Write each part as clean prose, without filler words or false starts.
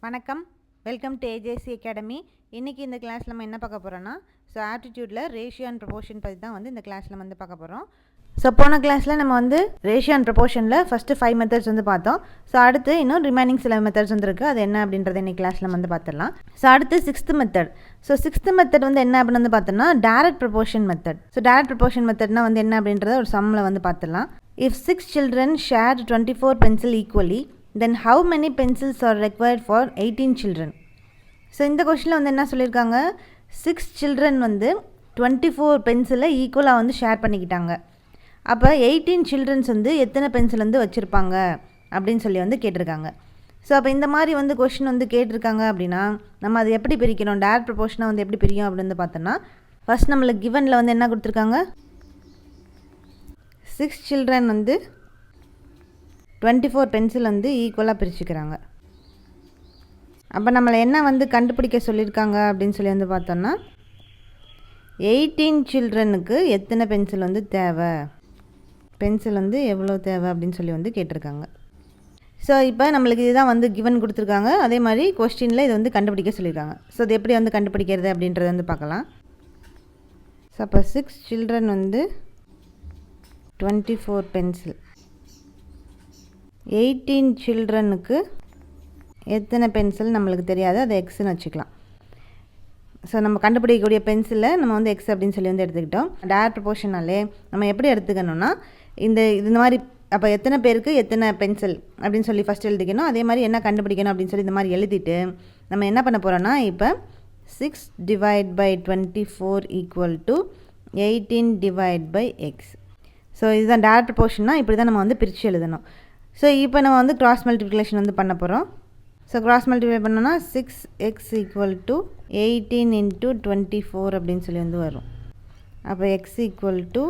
வணக்கம், welcome to AJC academy. இன்றைக்கி இந்த கிளாஸில் நம்ம என்ன பார்க்க போகிறோன்னா, ஆப்டிடியூடில் ரேஷியோ அண்ட் ப்ரொபோர்ஷன் பற்றி தான் இந்த கிளாஸில் பார்க்க போகிறோம். போன கிளாஸில் நம்ம ரேஷியோ அண்ட் ப்ரொபோர்ஷனில் ஃபஸ்ட்டு 5 மெத்தட்ஸ் பார்த்தோம். அடுத்து இன்னும் ரிமைனிங் சில மெத்தட்ஸ் இருக்குது. அது என்ன அப்படின்றத இன்றைக்கி கிளாஸில் பார்த்துடலாம். அடுத்து 6th மெத்தட். 6th மெத்தட் என்ன அப்படின்னு பார்த்தோம்னா direct proportion method. Direct proportion மெத்தட்னா என்ன அப்படின்றத ஒரு சம்மில் பார்த்துடலாம். If 6 children shared 24 pencil equally, then how many pencils are required for 18 children? இந்த கொஸ்டினில் என்ன சொல்லியிருக்காங்க, 6 children 24 பென்சிலை ஈக்குவலாக ஷேர் பண்ணிக்கிட்டாங்க. அப்போ 18 childrens எத்தனை பென்சில் வச்சுருப்பாங்க அப்படின்னு சொல்லி கேட்டிருக்காங்க. அப்போ இந்த மாதிரி கொஸ்டின் கேட்டிருக்காங்க அப்படின்னா நம்ம அதை எப்படி பிரிக்கணும், டைரக்ட் ப்ரொபோர்ஷனாக எப்படி பிரிக்கும் அப்படின்னு பார்த்தோன்னா, ஃபஸ்ட் நம்மளுக்கு கிவனில் என்ன கொடுத்துருக்காங்க, 6 children 24 பென்சில் ஈக்குவலாக பிரிச்சுக்கிறாங்க. அப்போ நம்மளை என்ன கண்டுபிடிக்க சொல்லியிருக்காங்க அப்படின்னு சொல்லி பார்த்தோன்னா, 18 childrenக்கு எத்தனை பென்சில் தேவை, பென்சில் எவ்வளோ தேவை அப்படின்னு சொல்லி கேட்டிருக்காங்க. இப்போ நம்மளுக்கு இதுதான் கிவன் கொடுத்துருக்காங்க. அதே மாதிரி கொஸ்டினில் இது கண்டுபிடிக்க சொல்லியிருக்காங்க. இது எப்படி கண்டுபிடிக்கிறது அப்படின்றத பார்க்கலாம். அப்போ 6 children 24 பென்சில், 18 childrenக்கு எத்தனை பென்சில் நம்மளுக்கு தெரியாது, அதை எக்ஸ்ன்னு வச்சுக்கலாம். நம்ம கண்டுபிடிக்கக்கூடிய பென்சிலை நம்ம எக்ஸ் அப்படின்னு சொல்லி எடுத்துக்கிட்டோம். டைரக்ட் ப்ரொபோர்ஷனாலே நம்ம எப்படி எடுத்துக்கணும்னா, இந்த மாதிரி அப்போ எத்தனை பேருக்கு எத்தனை பென்சில் அப்படின்னு சொல்லி ஃபஸ்ட் எழுதிக்கணும். அதே மாதிரி என்ன கண்டுபிடிக்கணும் அப்படின்னு சொல்லி இந்த மாதிரி எழுதிட்டு நம்ம என்ன பண்ண போகிறோன்னா, இப்போ 6 divided by 24 equal to 18 divided by x. இதுதான் டைரக்ட் ப்ரொபோர்ஷன்னா இப்படி தான் நம்ம பிரித்து எழுதணும். இப்போ நம்ம கிராஸ் மல்டிப்ளிகேஷன் பண்ண போகிறோம். கிராஸ் மல்டிப்ளை பண்ணோன்னா 6x equal to 18 into 24 அப்படின்னு சொல்லி வரும். அப்போ x equal to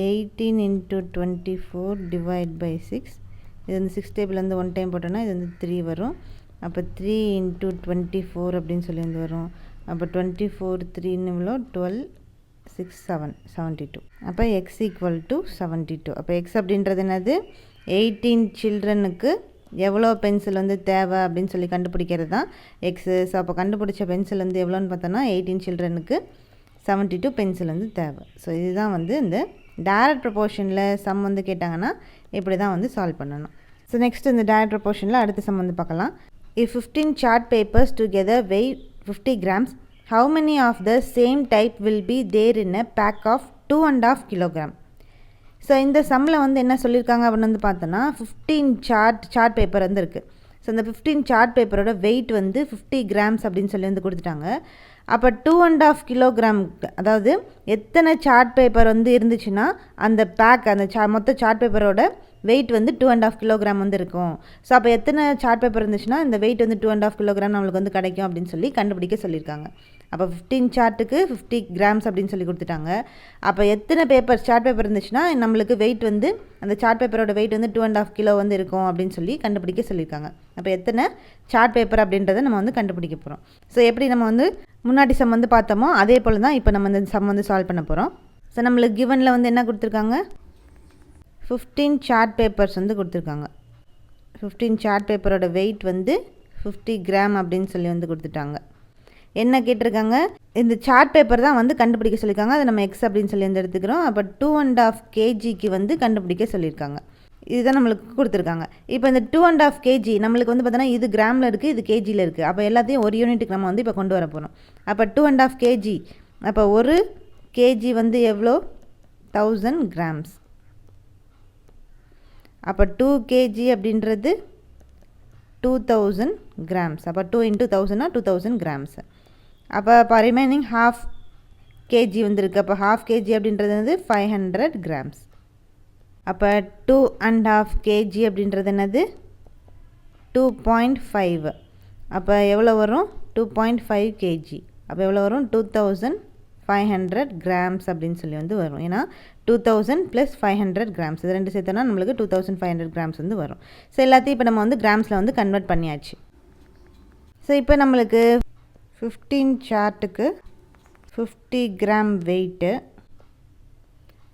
18 into 24 divide by 6. இது 6 டேபிள் 1 டைம் போட்டோன்னா இது 3 வரும். அப்போ 3 into 24 அப்படின்னு சொல்லி வரும். அப்போ 24 3 இவ்வளோ 12 6 7 72. அப்போ x equal to 72. அப்போ x அப்படின்றது என்னது, 18 childrenக்கு எவ்வளோ பென்சில் தேவை அப்படின்னு சொல்லி கண்டுபிடிக்கிறது தான் எக்ஸு. அப்போ கண்டுபிடிச்ச பென்சில் எவ்வளோன்னு பார்த்தோன்னா 18 childrenக்கு 72 பென்சில் தேவை. இதுதான் இந்த டைரக்ட் ப்ரொபோர்ஷனில் சம் கேட்டாங்கன்னா இப்படி தான் சால்வ் பண்ணணும். நெக்ஸ்ட் இந்த டைரக்ட் ப்ரொபோர்ஷனில் அடுத்த சம் பார்க்கலாம். If 15 chart papers together weigh 50 grams, how many of the same type will be there in a pack of 2.5 kilogram? இந்த சம்மில் என்ன சொல்லியிருக்காங்க அப்படின்னு பார்த்தோன்னா, 15 சார்ட் பேப்பர் இருக்குது. இந்த 15 சார்ட் பேப்பரோட வெயிட் 50 grams அப்படின்னு சொல்லி கொடுத்துட்டாங்க. அப்போ 2.5 kilogram, அதாவது எத்தனை சார்ட் பேப்பர் இருந்துச்சுன்னா அந்த பேக் அந்த மொத்த சார்ட் பேப்பரோட வெயிட் 2.5 kilogram இருக்கும். அப்போ எத்தனை சார்ட் பேப்பர் இருந்துச்சுன்னா இந்த வெயிட் 2.5 kilogram நம்மளுக்கு கிடைக்கும் அப்படின்னு சொல்லி கண்டுபிடிக்க சொல்லியிருக்காங்க. அப்போ 15 சார்ட்டுக்கு 50 grams அப்படின்னு சொல்லி கொடுத்துட்டாங்க. அப்போ எத்தனை சார்ட் பேப்பர் இருந்துச்சுன்னா நம்மளுக்கு வெயிட் அந்த சார்ட் பேப்பரோட வெயிட் 2.5 kilo இருக்கும் அப்படின்னு சொல்லி கண்டுபிடிக்க சொல்லியிருக்காங்க. அப்போ எத்தனை சார்ட் பேப்பர் அப்படின்றத நம்ம கண்டுபிடிக்க போகிறோம். எப்படி நம்ம முன்னாடி சம் பார்த்தோமோ அதே போல் தான் இப்போ நம்ம இந்த சம் சால்வ் பண்ண போகிறோம். நம்மளுக்கு கிவனில் என்ன கொடுத்துருக்காங்க, 15 சார்ட் பேப்பர்ஸ் கொடுத்துருக்காங்க. 15 சார்ட் பேப்பரோட வெயிட் 50 gram அப்படின்னு சொல்லி கொடுத்துட்டாங்க. என்ன கேட்டிருக்காங்க, இந்த சார்ட் பேப்பர் தான் கண்டுபிடிக்க சொல்லியிருக்காங்க. அதை நம்ம எக்ஸ் அப்படின்னு சொல்லி எடுத்துக்கிறோம். அப்போ 2.5 kgக்கு கண்டுபிடிக்க சொல்லியிருக்காங்க. இதுதான் நம்மளுக்கு கொடுத்துருக்காங்க. இப்போ இந்த 2.5 kg நம்மளுக்கு பார்த்தோன்னா இது கிராமில் இருக்குது, இது கேஜியில் இருக்குது. அப்போ எல்லாத்தையும் ஒரு யூனிட்டுக்கு நம்ம இப்போ கொண்டு வர போகிறோம். அப்போ 2.5 kg, அப்போ ஒரு கேஜி எவ்வளோ, 1000 grams. அப்போ 2 kg அப்படின்றது 2000 grams. அப்போ 2 into 1000 2000 grams. அப்போ ரிமைனிங் half kg இருக்குது. அப்போ half kg அப்படின்றது 500 grams. அப்போ 2.5 kg அப்படின்றது என்னது, 2.5. அப்போ எவ்வளோ வரும், 2.5 kg. அப்போ எவ்வளோ வரும், 2500 grams அப்படின்னு சொல்லி வரும். ஏன்னா 2000 + 500 grams இது ரெண்டு சேர்த்தோன்னா நம்மளுக்கு 2500 grams வரும். எல்லாத்தையும் இப்போ நம்ம கிராம்ஸில் கன்வெர்ட் பண்ணியாச்சு. இப்போ நம்மளுக்கு 15 சார்ட்டுக்கு 50 gram வெயிட்டு.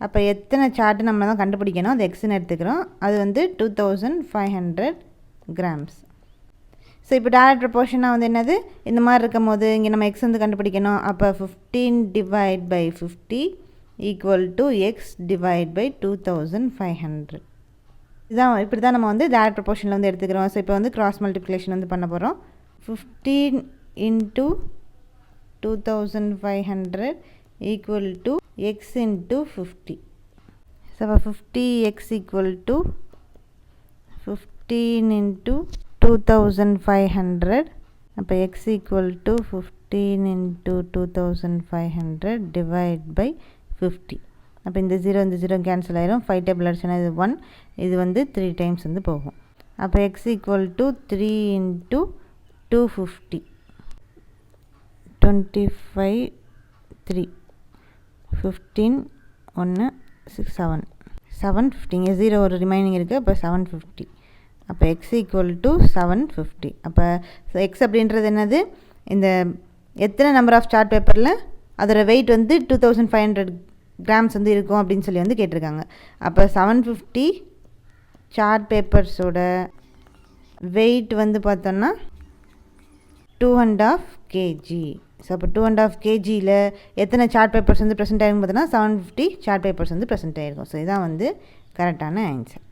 அப்போ எத்தனை சார்ட்டு நம்ம தான் கண்டுபிடிக்கணும், அது எக்ஸ்ன்னு எடுத்துக்கிறோம். அது 2500 grams. ஸோ இப்போ டைரக்ட் ப்ரொபோர்ஷனாக வந்து என்னது, இந்த மாதிரி இருக்கும் போது இங்கே நம்ம எக்ஸ் வந்து கண்டுபிடிக்கணும். அப்போ 15 divide by 50 equal to x divide by 2500. இதுதான் இப்படி தான் நம்ம வந்து டைரக்ட் ப்ரொபோர்ஷனில் வந்து எடுத்துக்கிறோம். ஸோ இப்போ வந்து கிராஸ் மல்டிப்ளிகேஷன் வந்து பண்ண போகிறோம். 15 into 2500 equal to x into 50. So அப்போ 50x ஈக்குவல் டு 15 இன்ட்டு 2500. அப்போ x equal to 15 into 2500 divide by 50. அப்போ இந்த 0 கேன்சல் ஆயிரும். 5 டேபிள் அடிச்சுன்னா இது 1, இது வந்து 3 டைம்ஸ் வந்து போகும். அப்போ எக்ஸ் ஈக்குவல் டு 3 இன்ட்டு 250. 25 3 15 1 6 7 750. இங்கே 0 ஒரு ரிமைனிங் இருக்குது. அப்போ 750. அப்போ எக்ஸ் ஈக்குவல் டு 750. அப்போ எக்ஸ் அப்படின்றது என்னது, இந்த எத்தனை நம்பர் ஆஃப் சார்ட் பேப்பரில் அதோட வெயிட் வந்து 2500 கிராம்ஸ் வந்து இருக்கும் அப்படின்னு சொல்லி வந்து கேட்டிருக்காங்க. அப்போ 750 சார்ட் பேப்பர்ஸோட வெயிட் வந்து பார்த்தோன்னா 2.5 kg. ஸோ அப்போ 2.5 kgயில் எத்தனை சார்ட் பேப்பர்ஸ் வந்து ப்ரெசென்ட் ஆகிருக்கும் பார்த்தோன்னா 750 சார்ட் பேப்பர்ஸ் வந்து ப்ரெசென்ட் ஆகிருக்கும். ஸோ இதுதான் வந்து கரெக்டான ஆன்சர்.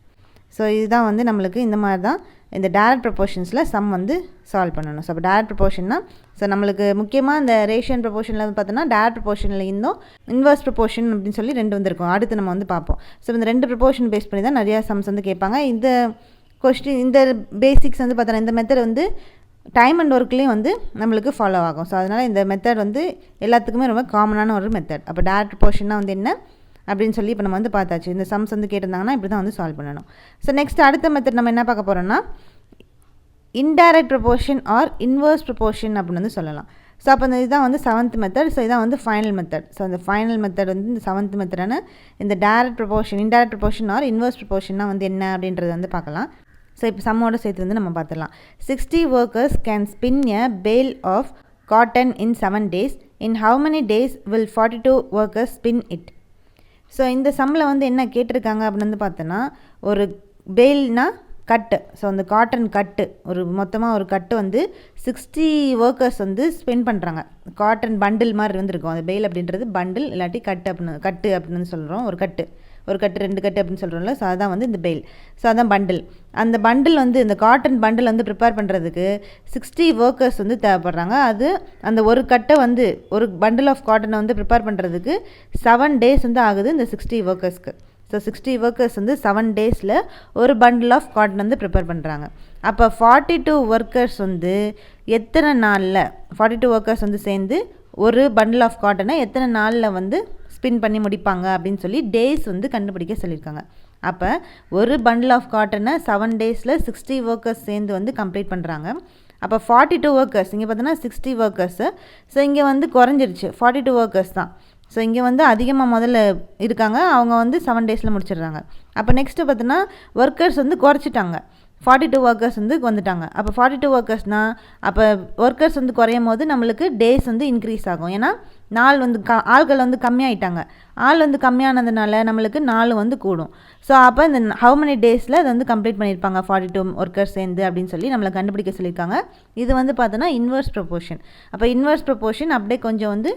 ஸோ இதுதான் வந்து நம்மளுக்கு இந்த மாதிரி தான் இந்த டைரக்ட் ப்ரொபோர்ஷன்ஸில் சம் வந்து சால்வ் பண்ணணும். ஸோ அப்போ டைரக்ட் ப்ரொபோர்ஷன்னா ஸோ நம்மளுக்கு முக்கியமாக இந்த ரேஷியன் ப்ரொபோர்ஷனில் வந்து பார்த்தோன்னா டைரக்ட் ப்ரொபோர்ஷனில் இருந்தும் இன்வர்ஸ் ப்ரொபோர்ஷன் அப்படின்னு சொல்லி 2 வந்துருக்கும். அடுத்து நம்ம வந்து பார்ப்போம். ஸோ இந்த 2 ப்ரொபோர்ஷன் பேஸ் பண்ணி தான் நிறையா சம்ஸ் வந்து கேட்பாங்க. இந்த கொஸ்டின் இந்த பேசிக்ஸ் வந்து பார்த்தோன்னா இந்த மெத்தட் வந்து டைம் அண்ட் ஒர்க்லேயும் வந்து நம்மளுக்கு ஃபாலோ ஆகும். ஸோ அதனால் இந்த மெத்தட் வந்து எல்லாத்துக்குமே ரொம்ப காமனான ஒரு மெத்தட். அப்போ டைரக்ட் ப்ரொபோர்ஷன்னா வந்து என்ன அப்படின்னு சொல்லி இப்போ நம்ம வந்து பார்த்தாச்சு. இந்த சம்ஸ் வந்து கேட்டிருந்தாங்கன்னா இப்படி தான் வந்து சால்வ் பண்ணணும். ஸோ நெக்ஸ்ட் அடுத்த மெத்தட் நம்ம என்ன பார்க்க போகிறோம்னா indirect proportion or inverse proportion அப்படின்னு வந்து சொல்லலாம். ஸோ அப்போ இந்த இதுதான் வந்து 7th மெத்தட். ஸோ இதான் வந்து ஃபைனல் மெத்தட். ஸோ அந்த ஃபைனல் மெத்தட் வந்து இந்த 7th மெத்தடான இந்த direct proportion indirect proportion or inverse ப்ரொபோர்ஷன்னா வந்து என்ன அப்படின்றத வந்து பார்க்கலாம். ஸோ இப்போ சம்மோட சேர்த்து வந்து நம்ம பார்த்துடலாம். 60 workers can spin a bale of cotton in 7 days. In how many days will 42 workers spin it? So இந்த சம்மில் வந்து என்ன கேட்டிருக்காங்க அப்படின்னு வந்து பார்த்தோன்னா ஒரு பேல்னா கட்டு. ஸோ அந்த காட்டன் கட்டு ஒரு மொத்தமாக ஒரு கட்டு வந்து 60 workers வந்து ஸ்பெண்ட் பண்ணுறாங்க. காட்டன் பண்டில் மாதிரி இருந்திருக்கும். அந்த பெயில் அப்படின்றது பண்டில் இல்லாட்டி கட்டு அப்படின்னு சொல்கிறோம். ஒரு கட்டு 2 கட்டு அப்படின்னு சொல்கிறோம்ல. ஸோ அதான் வந்து இந்த பெயில். ஸோ அதான் பண்டில். அந்த பண்டில் வந்து இந்த காட்டன் பண்டில் வந்து ப்ரிப்பேர் பண்ணுறதுக்கு 60 workers வந்து தேவைப்படுறாங்க. அது அந்த ஒரு கட்டை வந்து ஒரு பண்டில் ஆஃப் காட்டனை வந்து ப்ரிப்பேர் பண்ணுறதுக்கு 7 days வந்து ஆகுது இந்த 60 workersக்கு. ஸோ 60 workers வந்து 7 daysல ஒரு பண்டில் ஆஃப் காட்டன் வந்து ப்ரிப்பேர் பண்ணுறாங்க. அப்போ 42 workers வந்து எத்தனை நாளில் 42 workers வந்து சேர்ந்து ஒரு பண்டில் ஆஃப் காட்டனை எத்தனை நாளில் வந்து ஸ்பின் பண்ணி முடிப்பாங்க அப்படின்னு சொல்லி டேஸ் வந்து கண்டுபிடிக்க சொல்லியிருக்காங்க. அப்போ ஒரு பண்டில் ஆஃப் காட்டனை 7 daysல 60 workers சேர்ந்து வந்து கம்ப்ளீட் பண்ணுறாங்க. அப்போ 42 workers இங்கே பார்த்தோன்னா 60 workers. ஸோ இங்கே வந்து குறைஞ்சிருச்சு 42 workers தான். ஸோ இங்கே வந்து அதிகமாக முதல்ல இருக்காங்க. அவங்க வந்து 7 daysல முடிச்சிடுறாங்க. அப்போ நெக்ஸ்ட்டு பார்த்தோன்னா ஒர்க்கர்ஸ் வந்து குறைச்சிட்டாங்க. 42 workers வந்து வந்துட்டாங்க. அப்போ 42 workersனால் அப்போ ஒர்க்கர்ஸ் வந்து குறையும் போது நம்மளுக்கு டேஸ் வந்து இன்க்ரீஸ் ஆகும். ஏன்னா நாள் வந்து ஆள்கள் வந்து கம்மியாயிட்டாங்க. ஆள் வந்து கம்மியானதுனால நம்மளுக்கு நாள் வந்து கூடும். ஸோ அப்போ இந்த ஹவு மெனி டேஸில் அதை வந்து கம்ப்ளீட் பண்ணியிருப்பாங்க 42 workers சேர்ந்து அப்படின்னு சொல்லி நம்மளை கண்டுபிடிக்க சொல்லியிருக்காங்க. இது வந்து பார்த்தோன்னா இன்வர்ஸ் ப்ரொபோர்ஷன். அப்போ இன்வர்ஸ் ப்ரொபோர்ஷன் அப்படியே கொஞ்சம் வந்து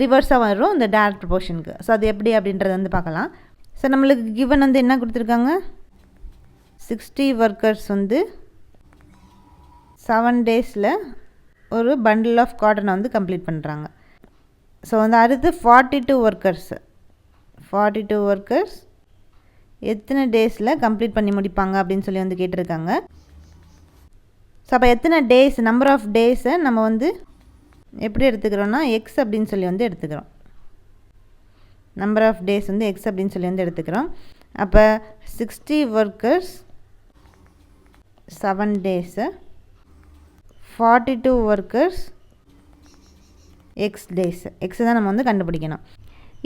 ரிவர்ஸாக வரும் இந்த டைரக்ட் ப்ரொபோர்ஷனுக்கு. ஸோ அது எப்படி அப்படின்றத வந்து பார்க்கலாம். ஸோ நம்மளுக்கு கிவன் வந்து என்ன கொடுத்துருக்காங்க, 60 workers வந்து 7 daysல ஒரு பண்டில் ஆஃப் காட்டனை வந்து கம்ப்ளீட் பண்ணுறாங்க. ஸோ வந்து அடுத்து 42 workers எத்தனை டேஸில் கம்ப்ளீட் பண்ணி முடிப்பாங்க அப்படின்னு சொல்லி வந்து கேட்டிருக்காங்க. ஸோ அப்போ எத்தனை டேஸ் நம்பர் ஆஃப் டேஸை நம்ம வந்து எப்படி எடுத்துக்கிறோன்னா எக்ஸ் அப்படின்னு சொல்லி வந்து எடுத்துக்கிறோம். நம்பர் ஆஃப் டேஸ் வந்து எக்ஸ் அப்படின்னு சொல்லி வந்து எடுத்துக்கிறோம். அப்போ 60 workers 7 days 42 workers X days. X தான் நம்ம வந்து கண்டுபிடிக்கணும்.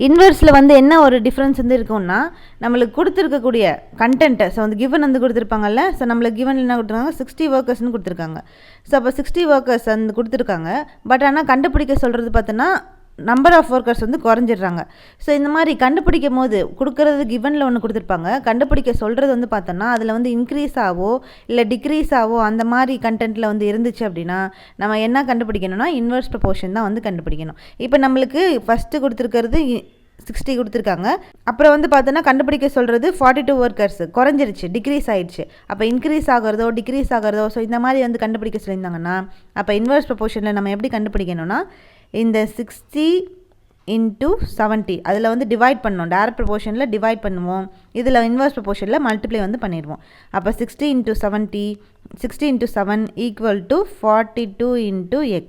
இன்வெர்ஸில் வந்து என்ன ஒரு டிஃப்ரென்ஸ் வந்து இருக்கும்னா நம்மளுக்கு கொடுத்துருக்கக்கூடிய கண்டென்ட்டை ஸோ வந்து கிவன் வந்து கொடுத்துருப்பாங்கல்ல. ஸோ நம்மளுக்கு கிவன் என்ன கொடுத்துருக்காங்க 60 workersனு கொடுத்துருக்காங்க. ஸோ அப்போ 60 workers வந்து கொடுத்துருக்காங்க. பட் ஆனால் கண்டுபிடிக்க சொல்கிறது பார்த்தோன்னா நம்பர் ஆஃப் ஒர்க்கர்ஸ் வந்து குறைஞ்சிடுறாங்க. ஸோ இந்த மாதிரி கண்டுபிடிக்கும் போது கொடுக்குறது கிவனில் ஒன்று கொடுத்துருப்பாங்க, கண்டுபிடிக்க சொல்கிறது வந்து பார்த்தோன்னா அதில் வந்து இன்க்ரீஸ் ஆவோ இல்லை டிக்ரீஸ் ஆவோ அந்த மாதிரி கண்டென்ட்டில் வந்து இருந்துச்சு அப்படின்னா நம்ம என்ன கண்டுபிடிக்கணும்னா இன்வெர்ஸ் ப்ரொபோர்ஷன் தான் வந்து கண்டுபிடிக்கணும். இப்போ நம்மளுக்கு ஃபஸ்ட்டு கொடுத்துருக்கிறது 60 கொடுத்துருக்காங்க. அப்புறம் வந்து பார்த்தோன்னா கண்டுபிடிக்க சொல்கிறது 42 ஒர்க்கர்ஸ் குறைஞ்சிருச்சு, டிக்ரீஸ் ஆகிடுச்சு. அப்போ இன்க்ரீஸ் ஆகிறதோ டிக்ரீஸ் ஆகிறதோ ஸோ இந்த மாதிரி வந்து கண்டுபிடிக்க சொல்லியிருந்தாங்கன்னா அப்போ இன்வெர்ஸ் ப்ரொபோர்ஷனில் நம்ம எப்படி கண்டுபிடிக்கணும்னா இந்த 60 × 70 அதில் வந்து டிவைட் பண்ணணும். டைரக்ட் ப்ரொபோர்ஷனில் டிவைட் பண்ணுவோம், இதில் இன்வெர்ஸ் ப்ரொபோர்ஷனில் மல்டிப்ளை வந்து பண்ணிடுவோம். அப்போ 60 × 70 60 × 7 = 42 × x.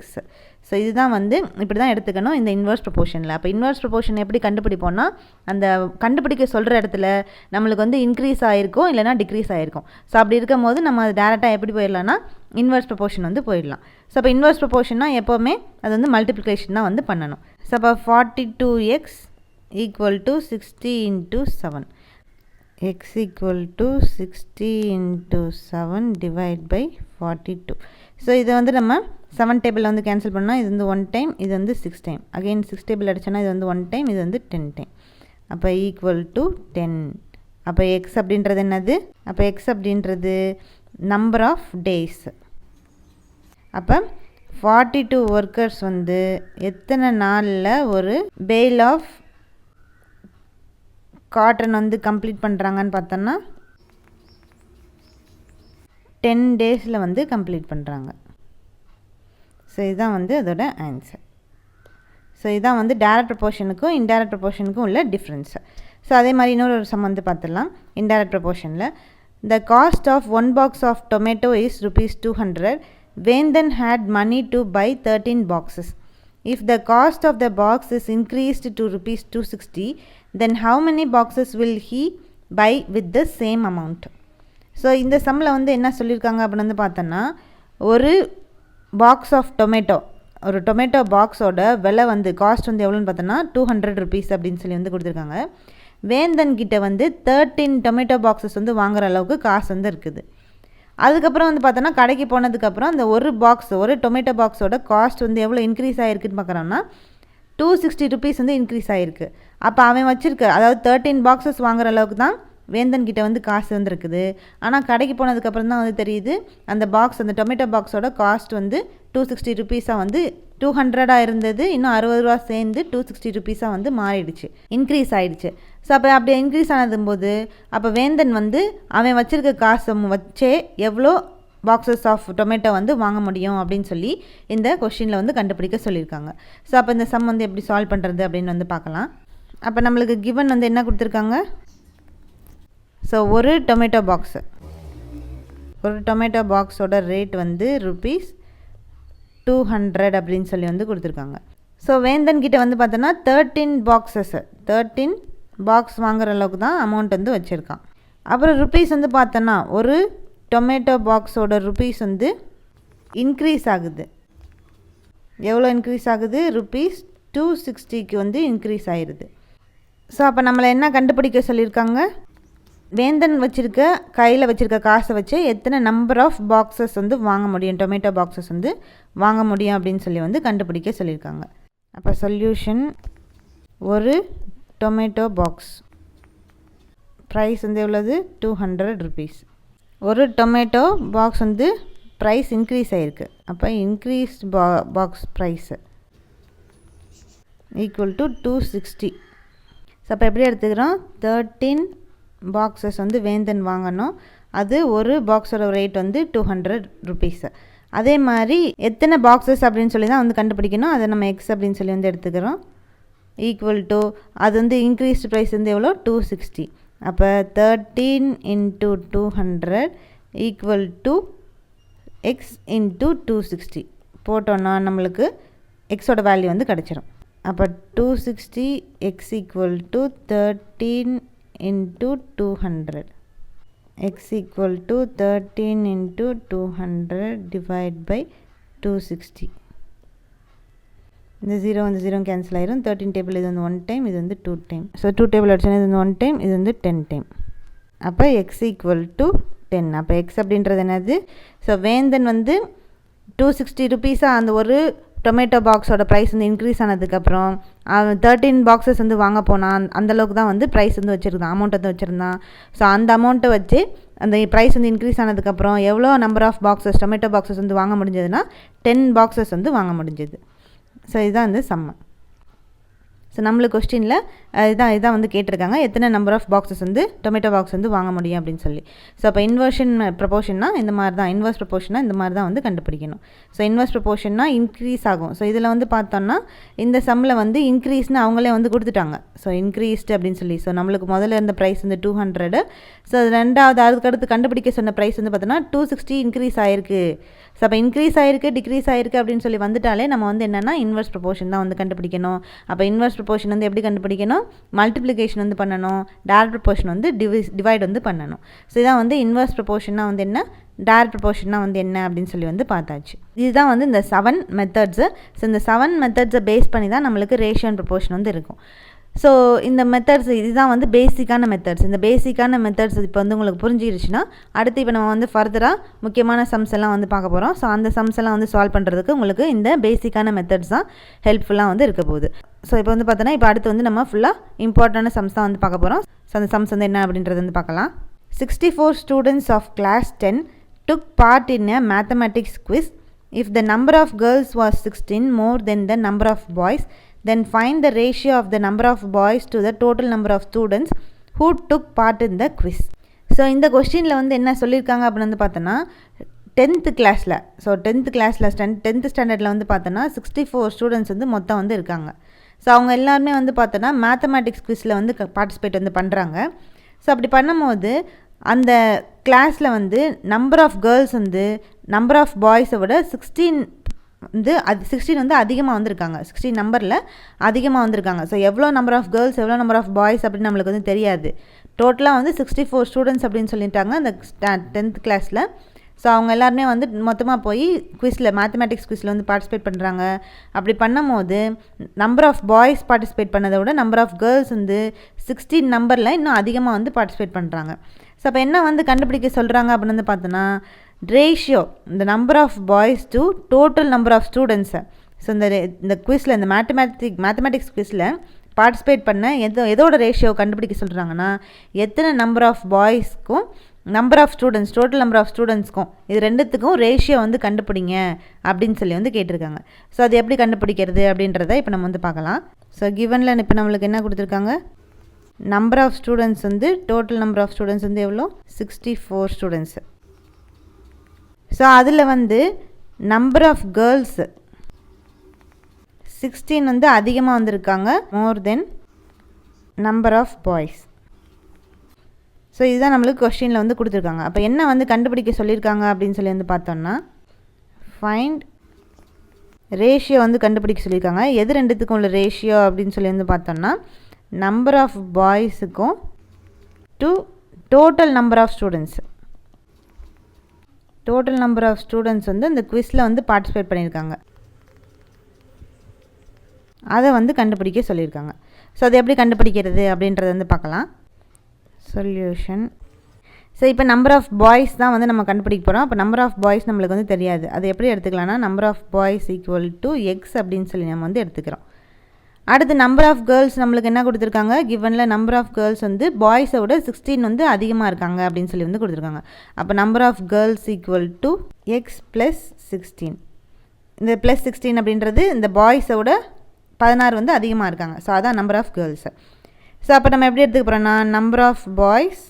ஸோ இதுதான் வந்து இப்படி தான் எடுத்துக்கணும் இந்த இன்வெர்ஸ் ப்ரொபோர்ஷனில். அப்போ இன்வெர்ஸ் ப்ரொபோர்ஷன் எப்படி கண்டுபிடிப்போம்னா அந்த கண்டுபிடிக்க சொல்கிற இடத்துல நம்மளுக்கு வந்து இன்க்ரீஸ் ஆகிருக்கும் இல்லைனா டிக்ரீஸ் ஆகிருக்கும். ஸோ அப்படி இருக்கும் போது நம்ம அது டேரெக்டாக எப்படி போயிடலாம்னா இன்வெர்ஸ் ப்ரொபோர்ஷன் வந்து போயிடலாம். ஸோ அப்போ இன்வெர்ஸ் ப்ரொபோர்ஷன்னா எப்போவுமே அது வந்து மல்டிப்ளிகேஷன் தான் வந்து பண்ணணும். ஸோ அப்போ 42x = 60 × 7 x = 60 × 7 / 42. ஸோ இதை வந்து நம்ம 7 டேபிளில் வந்து கேன்சல் பண்ணால் இது வந்து 1 டைம், இது வந்து 6 டைம். அகெயின் 6 டேபிள் அடிச்சோன்னா இது வந்து 1 டைம், இது வந்து 10 டைம். அப்போ = 10. அப்போ எக்ஸ் அப்படின்றது என்னது? அப்போ எக்ஸ் அப்படின்றது நம்பர் ஆஃப் டேஸ். அப்போ 42 ஒர்க்கர்ஸ் வந்து எத்தனை நாளில் ஒரு பேல் ஆஃப் காட்டன் வந்து கம்ப்ளீட் பண்ணுறாங்கன்னு பார்த்தோன்னா 10 டேஸில் வந்து கம்ப்ளீட் பண்ணுறாங்க. ஸோ இதுதான் வந்து அதோட ஆன்சர். ஸோ இதுதான் வந்து டைரக்ட் ப்ரொபோர்ஷனுக்கும் இன்டைரக்ட் ப்ரொபோர்ஷனுக்கும் உள்ள டிஃப்ரென்ஸ். ஸோ அதே மாதிரி இன்னொரு சம் வந்து பார்த்துடலாம். இன்டைரக்ட் ப்ரொபோர்ஷனில் the cost of 1 box of tomato is ₹200. Vendan had money to buy 13 boxes. If the cost of the box is increased to ₹260, then how many boxes will he buy with the same amount? So இந்த சம்மில் வந்து என்ன சொல்லியிருக்காங்க அப்படின்னு வந்து பார்த்தோன்னா ஒரு box of tomato, ஒரு டொமேட்டோ பாக்ஸோட விலை வந்து காஸ்ட் வந்து எவ்வளோன்னு பார்த்தோன்னா ₹200 அப்படின்னு சொல்லி வந்து கொடுத்துருக்காங்க. வேந்தன் கிட்ட வந்து 13 டொமேட்டோ பாக்ஸஸ் வந்து வாங்குற அளவுக்கு காசு வந்து இருக்குது. அதுக்கப்புறம் வந்து பார்த்தோன்னா கடைக்கு போனதுக்கப்புறம் அந்த ஒரு டொமேட்டோ பாக்ஸோட காஸ்ட் வந்து எவ்வளோ இன்க்ரீஸ் ஆகிருக்குன்னு பார்க்குறோம்னா ₹260 வந்து இன்க்ரீஸ் ஆகிருக்கு. அப்போ அவன் வச்சுருக்க அதாவது 13 பாக்ஸஸ் வாங்குற அளவுக்கு தான் வேந்தன் கிட்ட வந்து காசு வந்து இருக்குது. ஆனால் கடைக்கு போனதுக்கப்புறம் தான் வந்து தெரியுது அந்த பாக்ஸ், அந்த டொமேட்டோ பாக்ஸோட காஸ்ட் வந்து ₹260 வந்து 200 இருந்தது, இன்னும் ₹60 சேர்ந்து ₹260 வந்து மாறிடுச்சு, இன்க்ரீஸ் ஆகிடுச்சு. ஸோ அப்போ அப்படி இன்க்ரீஸ் ஆனதும்போது அப்போ வேந்தன் வந்து அவன் வச்சுருக்க காசை வச்சே எவ்வளோ பாக்ஸஸ் ஆஃப் டொமேட்டோ வந்து வாங்க முடியும் அப்படின்னு சொல்லி இந்த கொஷினில் வந்து கண்டுபிடிக்க சொல்லியிருக்காங்க. ஸோ அப்போ இந்த சம் வந்து எப்படி சால்வ் பண்ணுறது அப்படின்னு வந்து பார்க்கலாம். அப்போ நம்மளுக்கு கிவன் வந்து என்ன கொடுத்துருக்காங்க? ஸோ ஒரு டொமேட்டோ பாக்ஸோட ரேட் வந்து ₹200 அப்படின்னு சொல்லி வந்து கொடுத்துருக்காங்க. ஸோ வேந்தன் கிட்ட வந்து பார்த்தோன்னா 13 பாக்ஸ் வாங்குற அளவுக்கு தான் அமௌண்ட் வந்து வச்சுருக்கான். அப்புறம் ருபீஸ் வந்து பார்த்தோன்னா ஒரு டொமேட்டோ பாக்ஸோட ருபீஸ் வந்து இன்க்ரீஸ் ஆகுது. எவ்வளோ இன்க்ரீஸ் ஆகுது? ₹260 வந்து இன்க்ரீஸ் ஆகிடுது. ஸோ அப்போ நம்மளை என்ன கண்டுபிடிக்க சொல்லியிருக்காங்க? வேந்தன் கையில் வச்சுருக்க காசை வச்சு எத்தனை நம்பர் ஆஃப் பாக்ஸஸ் வந்து வாங்க முடியும், டொமேட்டோ பாக்ஸஸ் வந்து வாங்க முடியும் அப்படின்னு சொல்லி வந்து கண்டுபிடிக்க சொல்லியிருக்காங்க. அப்போ சொல்யூஷன், ஒரு டொமேட்டோ பாக்ஸ் ப்ரைஸ் வந்து எவ்வளவு? ₹200. ஒரு டொமேட்டோ பாக்ஸ் வந்து ப்ரைஸ் இன்க்ரீஸ் ஆகிருக்கு. அப்போ இன்க்ரீஸ்ட் பாக்ஸ் ப்ரைஸு = 260. ஸோ அப்போ எப்படி எடுத்துக்கிறோம்? 13 பாக்ஸஸ் வந்து வேந்தன் வாங்கணும். அது ஒரு பாக்ஸோட ரேட் வந்து ₹200. அதே மாதிரி எத்தனை பாக்ஸஸ் அப்படின்னு சொல்லி தான் வந்து கண்டுபிடிக்கணும். அதை நம்ம எக்ஸ் அப்படின்னு சொல்லி வந்து எடுத்துக்கிறோம். = அது வந்து இன்க்ரீஸ்டு ப்ரைஸ் வந்து எவ்வளோ? 260. அப்போ 13 × 200 = x × 260 போட்டோன்னா நம்மளுக்கு எக்ஸோட வேல்யூ வந்து கிடச்சிரும். அப்போ 260 x = 13 × 200 x = 13 × 200 / 260. இந்த 0 வந்து 0 கேன்சல் ஆயிரும். 13 டேபிள் இது வந்து 1 டைம், இது வந்து 2 டைம். ஸோ 2 டேபிள் அடிச்சோன்னா இது வந்து 1 டைம், இது வந்து 10 டைம். அப்போ x = 10. அப்போ எக்ஸ் அப்படின்றது என்னது? ஸோ வேந்தன் வந்து ₹260 அந்த ஒரு டொமேட்டோ பாக்ஸோட ப்ரைஸ் வந்து இன்க்ரீஸ் ஆனதுக்கப்புறம் 13 பாக்ஸஸ் வந்து வாங்க போனால் அந்தளவுக்கு தான் வந்து ப்ரைஸ் வந்து வச்சுருந்தான், அமௌண்ட் வந்து வச்சுருந்தான். ஸோ அந்த அமௌண்ட்டை வச்சு அந்த ப்ரைஸ் வந்து இன்க்ரீஸ் ஆனதுக்கப்புறம் எவ்வளோ number of boxes tomato boxes வந்து வாங்க முடிஞ்சதுன்னா 10 பாக்ஸஸ் வந்து வாங்க முடிஞ்சது. ஸோ இதுதான் வந்து சம்ம. ஸோ நம்மளுக்கு கொஸ்டினில் இதான் வந்து கேட்டிருக்காங்க, எத்தனை நம்பர் ஆஃப் பாக்ஸஸ் வந்து டொமேட்டோ பாக்ஸ் வந்து வாங்க முடியும் அப்படின்னு சொல்லி. ஸோ அப்போ இன்வர்ஷன் ப்ரொபோர்ஷன்னா இந்த மாதிரி தான், இன்வர்ஸ் ப்ரொபோர்ஷனாக இந்த மாதிரி தான் வந்து கண்டுபிடிக்கணும். ஸோ இன்வர்ஸ் ப்ரொபோர்ஷன்னா இன்க்ரீஸ் ஆகும். ஸோ இதில் வந்து பார்த்தோன்னா இந்த சம்மில் வந்து இன்க்ரீஸ்னு அவங்களே வந்து கொடுத்துட்டாங்க. ஸோ இன்க்ரீஸ்டு அப்படின்னு சொல்லி. ஸோ நம்மளுக்கு முதல்ல இருந்த ப்ரைஸ் வந்து 200. ஸோ ரெண்டாவது அதுக்கடுத்து கண்டுபிடிக்க சொன்ன ப்ரைஸ் வந்து பார்த்தோன்னா 260 இன்க்ரீஸ் ஆகிருக்கு. ஸோ அப்போ இன்க்ரீஸ் ஆகிருக்கு டிக்ரீஸ் ஆகிருக்கு அப்படின்னு சொல்லி வந்துட்டாலே நம்ம வந்து என்னென்னா இன்வர்ஸ் ப்ரொபோர்ஷன் தான் வந்து கண்டுபிடிக்கணும். அப்போ இன்வர்ஸ் ப்ரொபோர்ஷன் வந்து எப்படி கண்டுபிடிக்கணும், மல்டிப்ளிகேஷன் வந்து பண்ணணும், டைரக்ட் ப்ரொபோர்ஷன் வந்து டிவைட் வந்து பண்ணணும். ஸோ இதான் வந்து இன்வர்ஸ் ப்ரொபோர்ஷன்னா வந்து என்ன, டைரக்ட் ப்ரொபோர்ஷன்னா வந்து என்ன அப்படின்னு சொல்லி வந்து பார்த்தாச்சு. இதுதான் வந்து இந்த 7 மெத்தட்ஸு. ஸோ இந்த 7 மெத்தட்ஸை பேஸ் பண்ணி தான் நம்மளுக்கு ரேஷியோ அண்ட் ப்ரொபோர்ஷன் வந்து இருக்கும். ஸோ இந்த மெத்தட்ஸ் இதுதான் வந்து பேசிக்கான மெத்தட்ஸ். இந்த பேசிக்கான மெத்தட்ஸ் இப்போ வந்து உங்களுக்கு புரிஞ்சிருச்சுன்னா அடுத்து இப்போ நம்ம வந்து ஃபர்தராக முக்கியமான சம்ஸ் எல்லாம் வந்து பார்க்க போகிறோம். ஸோ அந்த சம்ஸ் எல்லாம் வந்து சால்வ் பண்ணுறதுக்கு உங்களுக்கு இந்த பேசிக்கான மெத்தட்ஸ் தான் ஹெல்ப்ஃபுல்லாக வந்து இருக்க போகுது. ஸோ இப்போ வந்து பார்த்தோன்னா இப்போ அடுத்து வந்து நம்ம ஃபுல்லாக இம்பார்ட்டண்டான சம்ஸ் தான் வந்து பார்க்க போகிறோம். ஸோ அந்த சம்ஸ் வந்து என்ன அப்படின்றது வந்து பார்க்கலாம். 64 students of class 10 took part in a mathematics quiz. If the number of girls was 16 more than the number of boys, then find the ratio of the number of boys to the total number of students who took part in the quiz. So இந்த கொஸ்டினில் வந்து என்ன சொல்லியிருக்காங்க அப்படின்னு வந்து பார்த்தோன்னா 10th கிளாஸில், so 10th கிளாஸில் 10th ஸ்டாண்டர்டில் வந்து பார்த்தோன்னா 64 ஸ்டூடெண்ட்ஸ் வந்து மொத்தம் வந்து இருக்காங்க. ஸோ அவங்க எல்லாருமே வந்து பார்த்தோன்னா மேத்தமேட்டிக்ஸ் குவிஸில் வந்து பார்ட்டிசிபேட் வந்து பண்ணுறாங்க. ஸோ அப்படி பண்ணும்போது அந்த கிளாஸில் வந்து நம்பர் ஆஃப் கேர்ள்ஸ் வந்து நம்பர் ஆஃப் பாய்ஸை விட 16 வந்து அதிகமாக வந்திருக்காங்க. 16 நம்பரில் அதிகமாக வந்திருக்காங்க. ஸோ எவ்வளோ நம்பர் ஆஃப் கேர்ள்ஸ் எவ்வளோ நம்பர் ஆஃப் பாய்ஸ் அப்படின்னு நம்மளுக்கு வந்து தெரியாது. டோட்டலாக வந்து 64 ஸ்டூடெண்ட்ஸ் அப்படின்னு சொல்லிட்டாங்க அந்த 10th கிளாஸில். ஸோ அவங்க எல்லாருமே வந்து மொத்தமாக போய் குவிஸில் மேத்தமேட்டிக்ஸ் குவிஸில் வந்து பார்ட்டிசிபேட் பண்ணுறாங்க. அப்படி பண்ணும்போது நம்பர் ஆஃப் பாய்ஸ் பார்ட்டிசிபேட் பண்ணதை விட நம்பர் ஆஃப் கேர்ள்ஸ் வந்து 16 நம்பரில் இன்னும் அதிகமாக வந்து பார்ட்டிசிபேட் பண்ணுறாங்க. ஸோ அப்போ என்ன வந்து கண்டுபிடிக்க சொல்கிறாங்க அப்படின்னு வந்து பார்த்தோன்னா ரேஷியோ இந்த number of boys to total number of ஸ்டூடெண்ட்ஸை. ஸோ இந்த குவிஸில் இந்த மேத்தமேட்டிக்ஸ் குவிஸில் பார்ட்டிசிபேட் பண்ண எதோட ரேஷியோ கண்டுபிடிக்க சொல்கிறாங்கன்னா எத்தனை நம்பர் ஆஃப் பாய்ஸ்க்கும் number of students total number of ஸ்டூடெண்ட்ஸ்க்கும் இது ரெண்டுத்துக்கும் ரேஷியோ வந்து கண்டுபிடிங்க அப்படின்னு சொல்லி வந்து கேட்டிருக்காங்க. ஸோ அது எப்படி கண்டுபிடிக்கிறது அப்படின்றத இப்போ நம்ம வந்து பார்க்கலாம். ஸோ கிவனில் இப்போ நம்மளுக்கு என்ன கொடுத்துருக்காங்க, நம்பர் ஆஃப் ஸ்டூடெண்ட்ஸ் வந்து டோட்டல் நம்பர் ஆஃப் ஸ்டூடெண்ட்ஸ் வந்து எவ்வளோ 64 ஸ்டூடெண்ட்ஸு. ஸோ அதில் வந்து நம்பர் ஆஃப் கேர்ள்ஸு 16 வந்து அதிகமாக வந்திருக்காங்க more than number of boys. So இதுதான் நம்மளுக்கு கொஸ்டினில் வந்து கொடுத்துருக்காங்க. அப்போ என்ன வந்து கண்டுபிடிக்க சொல்லியிருக்காங்க அப்படின்னு சொல்லி வந்து பார்த்தோன்னா ஃபைண்ட் ரேஷியோ வந்து கண்டுபிடிக்க சொல்லியிருக்காங்க. எது ரெண்டுத்துக்கும் உள்ள ரேஷியோ அப்படின்னு சொல்லி வந்து பார்த்தோன்னா நம்பர் ஆஃப் பாய்ஸுக்கும் to total number of students. Total number of students வந்து இந்த குவிஸில் வந்து பார்ட்டிசிபேட் பண்ணியிருக்காங்க, அதை வந்து கண்டுபிடிக்க சொல்லியிருக்காங்க. ஸோ அது எப்படி கண்டுபிடிக்கிறது அப்படின்றத வந்து பார்க்கலாம். சொல்யூஷன். ஸோ இப்போ நம்பர் ஆஃப் பாய்ஸ் தான் வந்து நம்ம கண்டுபிடிக்க போகிறோம். அப்போ நம்பர் ஆஃப் பாய்ஸ் நம்மளுக்கு வந்து தெரியாது. அது எப்படி எடுத்துக்கலாம்னா number of boys equal to x அப்படின்னு சொல்லி நம்ம வந்து எடுத்துக்கிறோம். அடுத்து நம்பர் ஆஃப் கேர்ள்ஸ் நம்மளுக்கு என்ன கொடுத்துருக்காங்க, கிவனில் நம்பர் ஆஃப் கேர்ள்ஸ் வந்து பாய்ஸை விட 16 வந்து அதிகமாக இருக்காங்க அப்படின்னு சொல்லி வந்து கொடுத்துருக்காங்க. அப்போ number of girls equal to x plus 16. இந்த ப்ளஸ் 16 அப்படின்றது இந்த பாய்ஸை விட 16 வந்து அதிகமாக இருக்காங்க. ஸோ அதான் நம்பர் ஆஃப் கேர்ள்ஸு. ஸோ அப்போ நம்ம எப்படி எடுத்துக்க போகிறோம்னா number of boys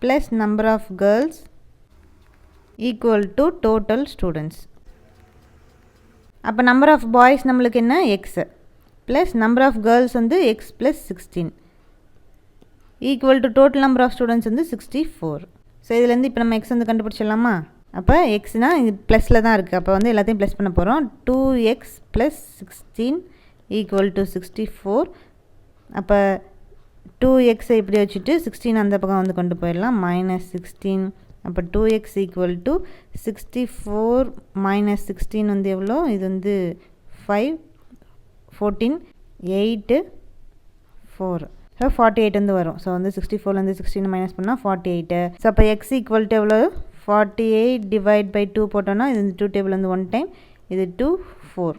plus number of girls equal to total students. அப்போ நம்பர் ஆஃப் பாய்ஸ் நம்மளுக்கு என்ன x plus number of girls வந்து x plus 16 equal to total number of students வந்து 64. ஸோ இதுலேருந்து இப்போ நம்ம எக்ஸ் வந்து கண்டுபிடிச்சிடலாமா. அப்போ எக்ஸ்னால் இது ப்ளஸில் தான் இருக்குது. அப்போ வந்து எல்லாத்தையும் ப்ளஸ் பண்ண போகிறோம். 2x plus 16 equal to 64. அப்போ 2x இப்படி வச்சுட்டு 16 அந்த பக்கம் வந்து கொண்டு போயிடலாம் மைனஸ் 16. அப்போ 2x ஈக்குவல் டு 64 மைனஸ் 16 வந்து எவ்வளோ, இது வந்து 5 14 8 4. ஸோ 48 வந்து வரும். ஸோ வந்து 64லேருந்து 16 மைனஸ் பண்ணால் 48. ஸோ அப்போ எக்ஸ் ஈக்குவல் டு எவ்வளோ 48 டிவைட் பை 2 போட்டோன்னா இது 2 டேபிள் வந்து 1 டைம், இது 2 4.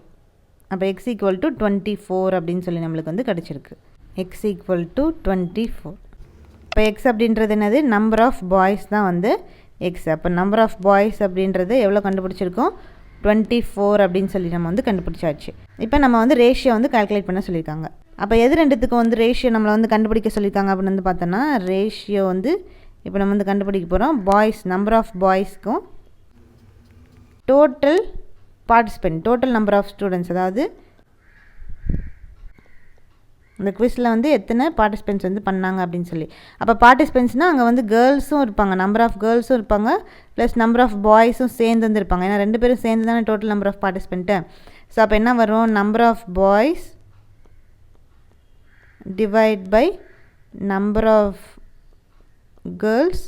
அப்போ எக்ஸ் ஈக்குவல் டு 24 அப்படின்னு சொல்லி நம்மளுக்கு வந்து கிடச்சிருக்கு. X equal to 24. இப்போ எக்ஸ் அப்படின்றது என்னது? நம்பர் ஆஃப் பாய்ஸ் தான் வந்து எக்ஸ். அப்போ நம்பர் ஆஃப் பாய்ஸ் அப்படின்றது எவ்வளோ கண்டுபிடிச்சிருக்கோம்? 24 அப்படின்னு சொல்லி நம்ம வந்து கண்டுபிடிச்சாச்சு. இப்போ நம்ம வந்து ரேஷியோ வந்து கால்குலேட் பண்ண சொல்லியிருக்காங்க. அப்போ எது ரெண்டுத்துக்கும் வந்து ரேஷியோ நம்மளை வந்து கண்டுபிடிக்க சொல்லியிருக்காங்க அப்படின்னு வந்து பார்த்தோன்னா, ரேஷியோ வந்து இப்போ நம்ம வந்து கண்டுபிடிக்க போகிறோம் பாய்ஸ், நம்பர் ஆஃப் பாய்ஸ்க்கும் total participant, total number of students. அதாவது இந்த குவிஸில் வந்து எத்தனை பார்ட்டிசிபெண்ட்ஸ் வந்து பண்ணாங்க அப்படின்னு சொல்லி. அப்போ பார்ட்டிசிபெண்ட்ஸ்னால் அங்கே வந்து கேர்ள்ஸும் இருப்பாங்க, நம்பர் ஆஃப் கேர்ள்ஸும் இருப்பாங்க, ப்ளஸ் நம்பர் ஆஃப் பாய்ஸும் சேர்ந்து வந்து இருப்பாங்க. ஏன்னா 2 பேரும் சேர்ந்து தானே total number of participant. So அப்போ என்ன வரும்? Number of boys divide by number of girls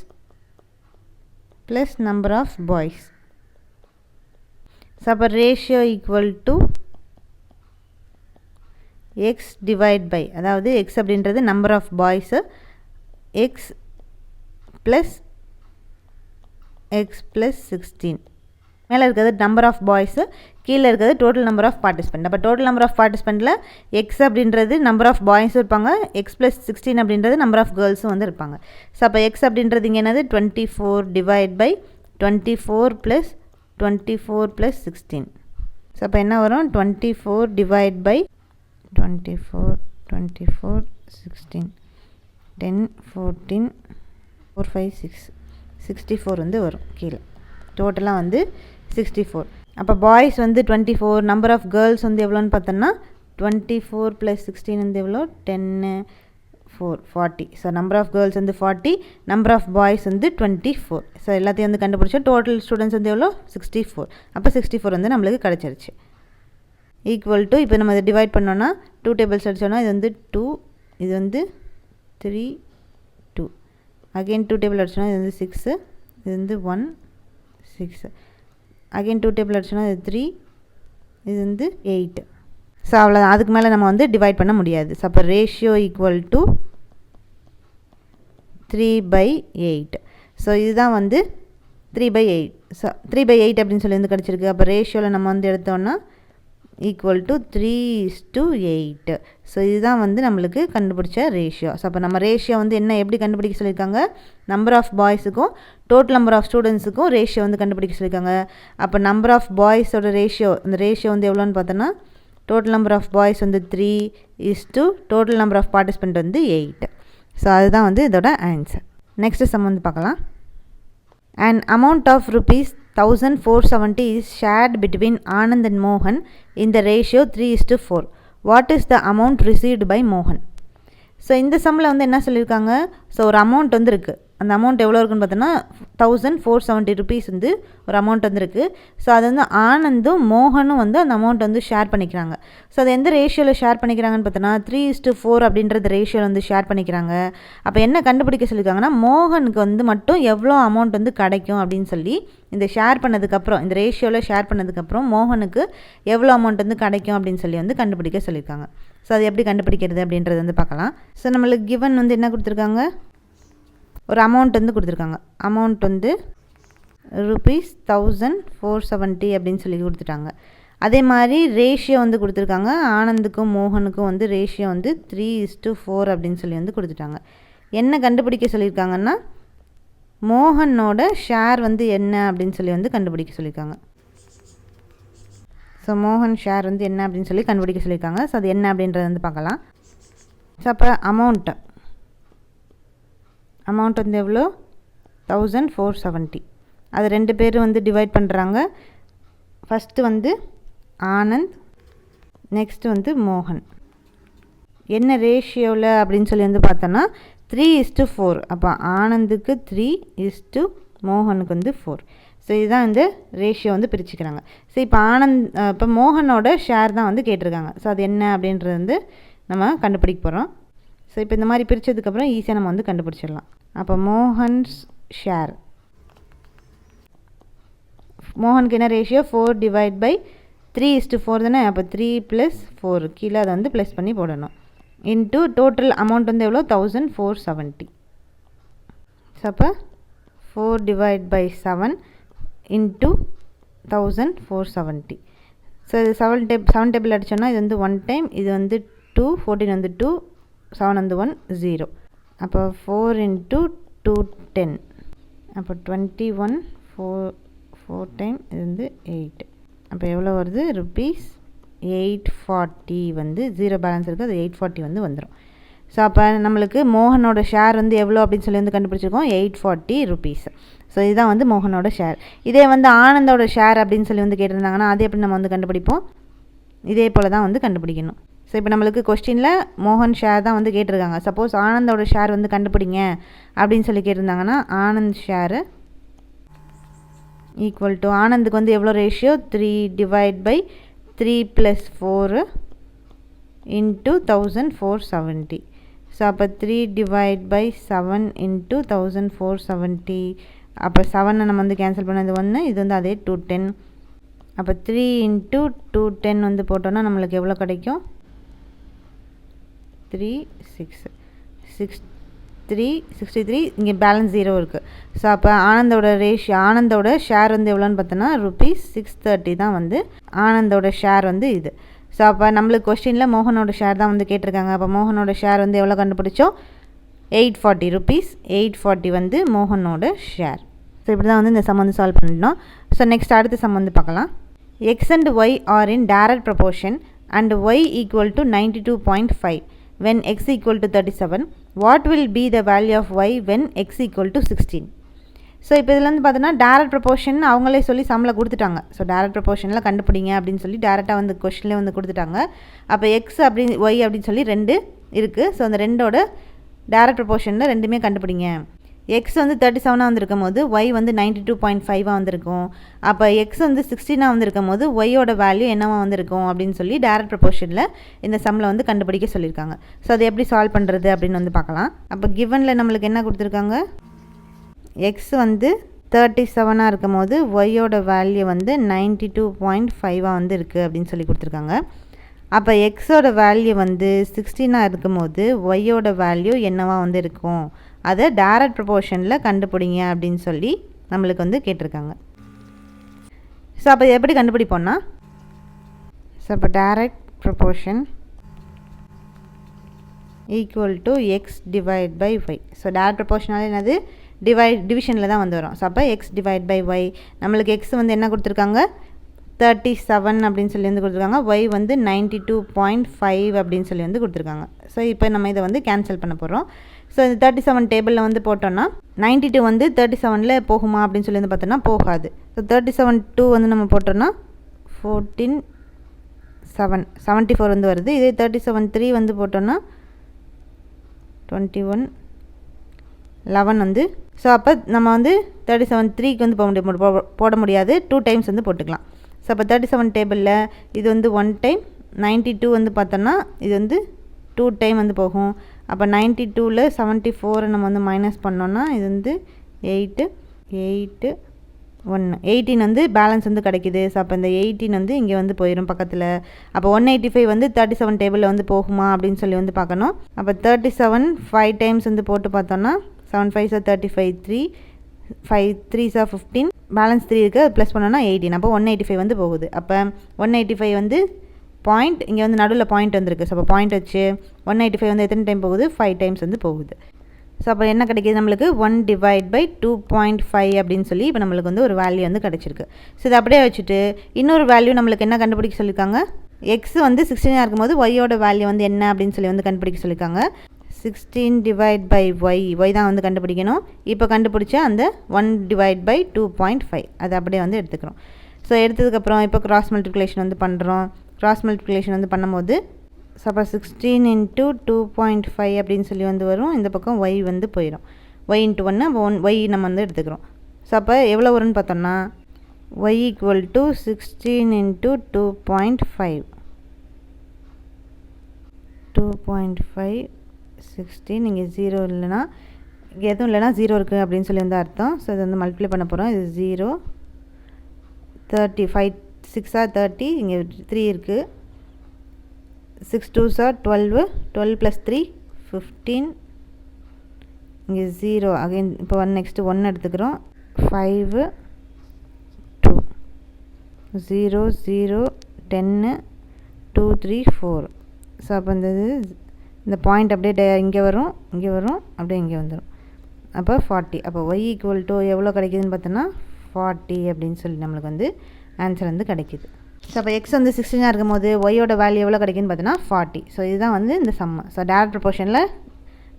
plus number of boys. So அப்போ ratio equal to x divide by, அதாவது எக்ஸ் அப்படின்றது number of boys, x plus 16. மேலே இருக்கிறது நம்பர் ஆஃப் பாய்ஸு, கீழே இருக்கிறது டோட்டல் நம்பர் ஆஃப் பார்ட்டிசிபெண்ட். அப்போ total number of பார்ட்டிசிபெண்ட்டில் x அப்படின்றது நம்பர் ஆஃப் பாய்ஸும் இருப்பாங்க, எக்ஸ் ப்ளஸ் 16 அப்படின்றது நம்பர் ஆஃப் கேர்ள்ஸும் வந்து இருப்பாங்க. ஸோ அப்போ எக்ஸ் அப்படின்றது இங்கே என்னது? 24 டிவைட் பை 24 ப்ளஸ் 16. ஸோ அப்போ என்ன வரும்? 24 டிவைட் பை 24 16 10 14 4 5 6 64 வந்து வரும் கீழே. டோட்டலாக வந்து 64. அப்போ பாய்ஸ் வந்து 24, நம்பர் ஆஃப் கேர்ள்ஸ் வந்து எவ்வளோன்னு பார்த்தோன்னா 24 ப்ளஸ் 16 வந்து எவ்வளோ? 10 4 40. ஸோ நம்பர் ஆஃப் கேர்ள்ஸ் வந்து 40, நம்பர் ஆஃப் பாய்ஸ் வந்து 24. ஸோ எல்லாத்தையும் வந்து கண்டுபிடிச்சோம். டோட்டல் ஸ்டூடெண்ட்ஸ் வந்து எவ்வளோ? 64. அப்போ 64 வந்து நம்மளுக்கு கிடச்சிருச்சு. ஈக்குவல் டு, இப்போ நம்ம இதை டிவைட் பண்ணோன்னா 2 டேபிள்ஸ் அடித்தோன்னா இது வந்து 2, இது வந்து 3 2. அகெயின் 2 டேபிள் அடிச்சோன்னா இது வந்து 6, இது வந்து 1 6. அகெயின் 2 டேபிள் அடிச்சோன்னா இது 3, இது வந்து 8. ஸோ அவ்வளோதான், அதுக்கு மேலே நம்ம வந்து டிவைட் பண்ண முடியாது. ஸோ அப்போ ரேஷியோ ஈக்குவல் டு 3/8. ஸோ இதுதான் வந்து 3/8. ஸோ 3/8 அப்படின்னு சொல்லி வந்து கிடச்சிருக்கு. அப்போ ரேஷியோவில் நம்ம வந்து எடுத்தோன்னா ஈக்குவல் டு 3:8. ஸோ இதுதான் வந்து நம்மளுக்கு கண்டுபிடிச்ச ரேஷியோ. ஸோ அப்போ நம்ம ரேஷியோ வந்து என்ன, எப்படி கண்டுபிடிக்க சொல்லியிருக்காங்க? நம்பர் ஆஃப் பாய்ஸுக்கும் டோட்டல் நம்பர் ஆஃப் ஸ்டூடெண்ட்ஸுக்கும் ரேஷியோ வந்து கண்டுபிடிக்க சொல்லியிருக்காங்க. அப்போ நம்பர் ஆஃப் பாய்ஸோட ரேஷியோ, அந்த ரேஷியோ வந்து எவ்வளோன்னு பார்த்தோன்னா, டோட்டல் நம்பர் ஆஃப் பாய்ஸ் வந்து 3 டோட்டல் நம்பர் ஆஃப் பார்ட்டிசிபெண்ட் வந்து 8. ஸோ அதுதான் வந்து இதோட ஆன்சர். நெக்ஸ்ட்டு சம் வந்து பார்க்கலாம். An amount of rupees 1470 is shared between Anand and Mohan in the ratio 3:4. What is the amount received by Mohan? So இந்த சம்மில் வந்து என்ன சொல்லியிருக்காங்க? ஸோ ஒரு அமௌண்ட் வந்து இருக்குது. அந்த அமௌண்ட் எவ்வளோ இருக்குன்னு பார்த்தோன்னா 1470 ருபீஸ் வந்து ஒரு அமௌண்ட் வந்துருக்கு. ஸோ அது வந்து ஆனந்தும் மோகனும் வந்து அந்த அமௌண்ட் வந்து ஷேர் பண்ணிக்கிறாங்க. ஸோ அது எந்த ரேஷியோவில் ஷேர் பண்ணிக்கிறாங்கன்னு பார்த்தோன்னா 3:4 அப்படின்றது ரேஷியோவில் வந்து ஷேர் பண்ணிக்கிறாங்க. அப்போ என்ன கண்டுபிடிக்க சொல்லியிருக்காங்கன்னா, மோகனுக்கு வந்து மட்டும் எவ்வளோ அமௌண்ட் வந்து கிடைக்கும் அப்படின்னு சொல்லி இந்த ஷேர் பண்ணதுக்கப்புறம், இந்த ரேஷியோவில் ஷேர் பண்ணதுக்கப்புறம் மோகனுக்கு எவ்வளோ அமௌண்ட் வந்து கிடைக்கும் அப்படின்னு சொல்லி வந்து கண்டுபிடிக்க சொல்லியிருக்காங்க. ஸோ அது எப்படி கண்டுபிடிக்கிறது அப்படின்றது வந்து பார்க்கலாம். ஸோ நம்மளுக்கு கிவன் வந்து என்ன கொடுத்துருக்காங்க? ஒரு அமௌண்ட் வந்து கொடுத்துருக்காங்க. அமௌண்ட் வந்து ருபீஸ் 1470 அப்படின்னு சொல்லி கொடுத்துட்டாங்க. அதே மாதிரி ரேஷியோ வந்து கொடுத்துருக்காங்க. ஆனந்துக்கும் மோகனுக்கும் வந்து ரேஷியோ வந்து 3:4 அப்படின்னு சொல்லி வந்து கொடுத்துட்டாங்க. என்ன கண்டுபிடிக்க சொல்லியிருக்காங்கன்னா, மோகனோட ஷேர் வந்து என்ன அப்படின்னு சொல்லி வந்து கண்டுபிடிக்க சொல்லியிருக்காங்க. ஸோ மோகன் ஷேர் வந்து என்ன அப்படின்னு சொல்லி கண்டுபிடிக்க சொல்லியிருக்காங்க. ஸோ அது என்ன அப்படின்றத வந்து பார்க்கலாம். ஸோ அப்போ அமௌண்ட் வந்து எவ்வளோ? 1470. அது 2 பேரும் வந்து டிவைட் பண்ணுறாங்க. ஃபஸ்ட்டு வந்து ஆனந்த், நெக்ஸ்ட்டு வந்து மோகன். என்ன ரேஷியோவில் அப்படின்னு சொல்லி வந்து பார்த்தோன்னா 3:4. அப்போ ஆனந்துக்கு 3 மோகனுக்கு வந்து 4. ஸோ இதுதான் வந்து ரேஷியோ வந்து பிரிச்சுக்கிறாங்க. ஸோ இப்போ மோகனோட ஷேர் தான் வந்து கேட்டிருக்காங்க. ஸோ அது என்ன அப்படின்றது வந்து நம்ம கண்டுபிடிக்க போகிறோம். ஸோ இப்போ இந்த மாதிரி பிரித்ததுக்கப்புறம் ஈஸியாக நம்ம வந்து கண்டுபிடிச்சிடலாம். அப்போ மோகன்ஸ் ஷேர், மோகனுக்கு என்ன ரேஷியோ? 4/3:4 தானே. அப்போ 3 + 4 கீழே அதை வந்து ப்ளஸ் பண்ணி போடணும். இன்ட்டு டோட்டல் அமௌண்ட் வந்து எவ்வளோ? 1470. ஸோ அப்போ 4/7 இன்ட்டு 1470. ஸோ இது 7 டேபிள் அடித்தோன்னா இது வந்து 1 டைம், இது வந்து 2, 14 வந்து 2, 7 வந்து 1, 0. அப்போ 4 × 2 10. அப்போ 21, 4 டைம் இது வந்து 8. அப்போ எவ்வளோ வருது? rupees 840 வந்து 0 பேலன்ஸ் இருக்குது, அது 840 வந்து வந்துடும். ஸோ அப்போ நம்மளுக்கு மோகனோட ஷேர் வந்து எவ்வளோ அப்படின்னு சொல்லி வந்து கண்டுபிடிச்சிருக்கோம், 840 rupees. ஸோ இதுதான் வந்து மோகனோட ஷேர். இதே வந்து ஆனந்தோட ஷேர் அப்படின்னு சொல்லி வந்து கேட்டிருந்தாங்கன்னா அது எப்படி நம்ம வந்து கண்டுபிடிப்போம்? இதே போல் தான் வந்து கண்டுபிடிக்கணும். ஸோ இப்போ நம்மளுக்கு கொஸ்டினில் மோகன் ஷேர் தான் வந்து கேட்டிருக்காங்க. சப்போஸ் ஆனந்தோட ஷேர் வந்து கண்டுபிடிங்க அப்படின்னு சொல்லி கேட்டிருந்தாங்கன்னா ஆனந்த் ஷேரு ஈக்குவல் டு ஆனந்துக்கு வந்து எவ்வளோ ரேஷியோ? 3/3 + 4 × 1470. ஸோ அப்போ 3/7 × 1470. அப்போ 7 நம்ம வந்து கேன்சல் பண்ணது 1, இது வந்து அதே 210. அப்போ 3 × 210 வந்து போட்டோன்னா நம்மளுக்கு எவ்வளோ கிடைக்கும்? 63. இங்கே பேலன்ஸ் 0 இருக்குது. ஸோ அப்போ ஆனந்தோட ஷேர் வந்து எவ்வளோன்னு பார்த்தோன்னா rupees 630 தான் வந்து ஆனந்தோட ஷேர் வந்து இது. ஸோ அப்போ நம்மளுக்கு கொஸ்டினில் மோகனோட ஷேர் தான் வந்து கேட்டிருக்காங்க. அப்போ மோகனோட ஷேர் வந்து எவ்வளோ கண்டுபிடிச்சோம்? 840 rupees. 840 வந்து மோகனோட ஷேர். ஸோ இப்படி தான் வந்து இந்த சம் வந்து சால்வ் பண்ணிடணும். ஸோ நெக்ஸ்ட் அடுத்த சம் வந்து பார்க்கலாம். x and y are in direct proportion and y equal to 92.5 when x equal to 37. What will be the value of y when x equal to 16? So இப்போ இதில் வந்து பார்த்தோன்னா direct proportion அவங்களே சொல்லி சம்மில் கொடுத்துட்டாங்க. ஸோ டேரக்ட் ப்ரொபோர்ஷனில் கண்டுபிடிங்க அப்படின்னு சொல்லி டேரெக்டாக வந்து கொஸ்டின்லேயே வந்து கொடுத்துட்டாங்க. அப்போ எக்ஸ் ஒய் அப்படின்னு சொல்லி 2 இருக்குது. ஸோ அந்த 2ஓட டேரக்ட் ப்ரொபோர்ஷனில் ரெண்டுமே கண்டுபிடிங்க. எக்ஸ் வந்து 37 வந்திருக்கும் போது ஒய் வந்து 92.5 வந்திருக்கும். அப்போ எக்ஸ் வந்து 16 வந்திருக்கும் போது ஒய்யோட வேல்யூ என்னவா வந்திருக்கும் அப்படின்னு சொல்லி டேரக்ட் ப்ரொபோர்ஷனில் இந்த சம்மில் வந்து கண்டுபிடிக்க சொல்லியிருக்காங்க. ஸோ அதை எப்படி சால்வ் பண்ணுறது அப்படின்னு வந்து பார்க்கலாம். அப்போ கிவனில் நம்மளுக்கு என்ன கொடுத்துருக்காங்க? எக்ஸ் வந்து 37 இருக்கும் போது ஒய்யோட வேல்யூ வந்து 92.5 வந்து இருக்குது அப்படின்னு சொல்லி கொடுத்துருக்காங்க. அப்போ எக்ஸோட வேல்யூ வந்து 16 இருக்கும் போது ஒய்யோட வேல்யூ என்னவா வந்து இருக்கும், அதை டைரக்ட் ப்ரொபோர்ஷனில் கண்டுபிடிங்க அப்படின்னு சொல்லி நம்மளுக்கு வந்து கேட்டிருக்காங்க. ஸோ அப்போ எப்படி கண்டுபிடிப்போம்னா, ஸோ இப்போ direct proportion equal to x divide by y. So direct ப்ரொபோர்ஷனால என்னது? டிவிஷனில் தான் வந்து வரும். ஸோ அப்போ எக்ஸ் டிவைட் பை ஒய். நம்மளுக்கு எக்ஸ் வந்து என்ன கொடுத்துருக்காங்க? 37 அப்படின்னு சொல்லி வந்து கொடுத்துருக்காங்க. ஒய் வந்து 92.5 அப்படின்னு சொல்லி வந்து கொடுத்துருக்காங்க. ஸோ இப்போ நம்ம இதை வந்து கேன்சல் பண்ண போகிறோம். ஸோ இந்த 37 டேபிளில் வந்து போட்டோன்னா 92 வந்து 37ல் போகுமா அப்படின்னு சொல்லி வந்து பார்த்தோன்னா போகாது. ஸோ 37 வந்து நம்ம போட்டோன்னா 14 7 74 வந்து வருது. இதே 37 வந்து போட்டோன்னா 21 11 வந்து. ஸோ அப்போ நம்ம வந்து 37 வந்து போட முடியாது, 2 டைம்ஸ் வந்து போட்டுக்கலாம். ஸோ அப்போ 37 டேபிளில் இது வந்து 1 டைம், 92 வந்து பார்த்தோன்னா இது வந்து 2 டைம் வந்து போகும். அப்போ 92ல் 74 நம்ம வந்து மைனஸ் பண்ணோன்னா இது வந்து 8 1 18 வந்து பேலன்ஸ் வந்து கிடைக்கிது. ஸோ அப்போ இந்த 18 வந்து இங்கே வந்து போயிடும் பக்கத்தில். அப்போ 185 வந்து 37 டேபிளில் வந்து போகுமா அப்படின்னு சொல்லி வந்து பார்க்கணும். அப்போ 37 5 டைம்ஸ் வந்து போட்டு பார்த்தோன்னா 7 5s 35, 3 5 3s 15, பேலன்ஸ் 3 இருக்குது, அது ப்ளஸ் பண்ணோன்னா 18. அப்போ 185 வந்து போகுது. அப்போ 185 வந்து பாயிண்ட், இங்கே வந்து நடுவில் பாயிண்ட் வந்துருக்கு. ஸோ அப்போ பாயிண்ட் வச்சு 185 வந்து எத்தனை டைம் போகுது? 5 டைம்ஸ் வந்து போகுது. ஸோ அப்போ என்ன கிடைக்கிது நம்மளுக்கு? 1 டிவைட் பை 2.5 அப்படின்னு சொல்லி இப்போ நம்மளுக்கு வந்து ஒரு வேல்யூ வந்து கிடச்சிருக்கு. ஸோ இதை அப்படியே வச்சுட்டு இன்னொரு வேல்யூ நம்மளுக்கு என்ன கண்டுபிடிக்க சொல்லியிருக்காங்க? எக்ஸ் வந்து 16 இருக்கும்போது ஒய்யோட வேல்யூ வந்து என்ன அப்படின்னு சொல்லி வந்து கண்டுபிடிக்க சொல்லியிருக்காங்க. 16 டிவைட் பை ஒய் தான் வந்து கண்டுபிடிக்கணும். இப்போ கண்டுபிடிச்ச அந்த 1 டிவைட் பை 2.5 அதை அப்படியே வந்து எடுத்துக்கிறோம். ஸோ எடுத்ததுக்கப்புறம் இப்போ கிராஸ் மல்டிப்ளிகேஷன் வந்து பண்ணுறோம். கிராஸ் மல்டிப்ளிகேஷன் வந்து பண்ணும்போது சப்போஸ் 16 × 2.5 அப்படின்னு சொல்லி வந்து வரும். இந்த பக்கம் ஒய் வந்து போயிடும். ஒய் × 1 அப்போ ஒய் நம்ம வந்து எடுத்துக்கிறோம். ஸோ அப்போ எவ்வளோ வரும்னு பார்த்தோம்னா ஒய் ஈக்குவல் டு 16 × 2.5 16. இங்கே 0 இல்லைனா இங்கே எதுவும் இல்லைனா 0 இருக்குது அப்படின்னு சொல்லி வந்து அர்த்தம். ஸோ இது வந்து மல்டிப்ளை பண்ண போகிறோம். இது 0 30 5 6 30, இங்கே 3 இருக்குது. 6 2s 12, 12 + 3 15, இங்கே 0 அகைன். இப்போ நெக்ஸ்ட்டு 1 எடுத்துக்கிறோம். 5 2 0 0 10 2 3 4. ஸோ அப்போ இந்த பாயிண்ட் அப்படியே இங்கே வரும், இங்கே வரும், அப்படியே இங்கே வந்துடும். அப்போ 40. அப்போ y ஈக்குவல் டு எவ்வளோ கிடைக்குதுன்னு பார்த்தோன்னா 40 அப்படின்னு சொல்லி நம்மளுக்கு வந்து ஆன்சர் வந்து கிடைக்கிது. ஸோ அப்போ எக்ஸ் வந்து 16 இருக்கும் போது ஒய்யோட வேல்யூ எவ்வளோ கிடைக்குன்னு பார்த்தோன்னா 40. ஸோ இதுதான் வந்து இந்த சம்மு. ஸோ டேரக்ட் ப்ரொபோர்ஷனில்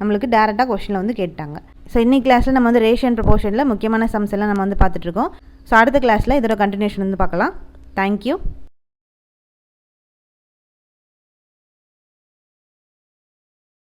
நம்மளுக்கு டேரெக்டாக கொஷனில் வந்து கேட்டாங்க. ஸோ இன்னைக்கு கிளாஸில் நம்ம வந்து ரேஷியோ அண்ட் ப்ரொபோர்ஷனில் முக்கியமான சம்ஸ் எல்லாம் நம்ம வந்து பார்த்துட்ருக்கோம். ஸோ அடுத்த கிளாஸில் இதோட கண்டினியூஷன் வந்து பார்க்கலாம். தேங்க்யூ.